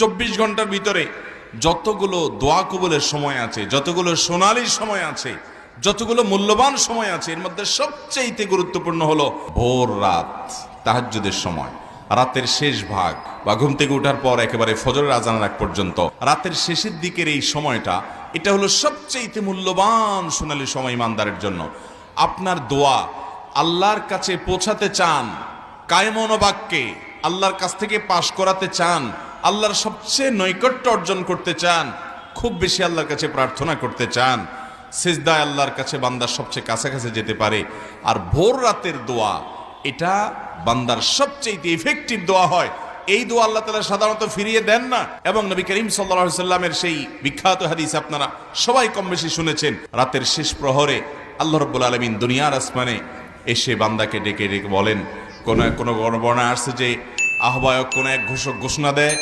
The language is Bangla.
24 ঘন্টার ভিতরে যতগুলো দোয়া কবুলের সময় আছে, যতগুলো সোনালী সময় আছে, যতগুলো মূল্যবান সময় আছে, এর মধ্যে সবচেয়ে গুরুত্বপূর্ণ হলো ভোর রাত, তাহাজ্জুদের সময়, রাতের শেষ ভাগ বা ঘুম থেকে ওঠার পর একেবারে ফজরের আজানের আগ পর্যন্ত রাতের শেষের দিকের এই সময়টা, এটা হলো সবচেয়ে মূল্যবান সোনালী সময় ইমানদারের জন্য। আপনার দোয়া আল্লাহর কাছে পৌঁছাতে চান, কায়মন বাক্যে আল্লাহর কাছ থেকে পাশ করাতে চান, আল্লাহর সবচেয়ে নৈকট্য অর্জন করতে চান, খুব বেশি আল্লাহর কাছে প্রার্থনা করতে চান, সিজদায় আল্লাহর কাছে বান্দার সবচেয়ে কাছাকাছি যেতে পারে। আর ভোর রাতের দোয়া, এটা বান্দার সবচেয়ে ইফেক্টিভ দোয়া হয়। এই দোয়া আল্লাহ তাআলা সাধারণত ফিরিয়ে দেন না। এবং নবী করিম সাল্লাল্লাহু আলাইহি সাল্লামের সেই বিখ্যাত হাদিস আপনারা সবাই কম বেশি শুনেছেন, রাতের শেষ প্রহরে আল্লাহ রাব্বুল আলামিন দুনিয়ার আসমানে এসে বান্দাকে ডেকে ডেকে বলেন, কোন বর্ণনা আসছে যে আহ্বায়ক কোন এক ঘোষণা দেয়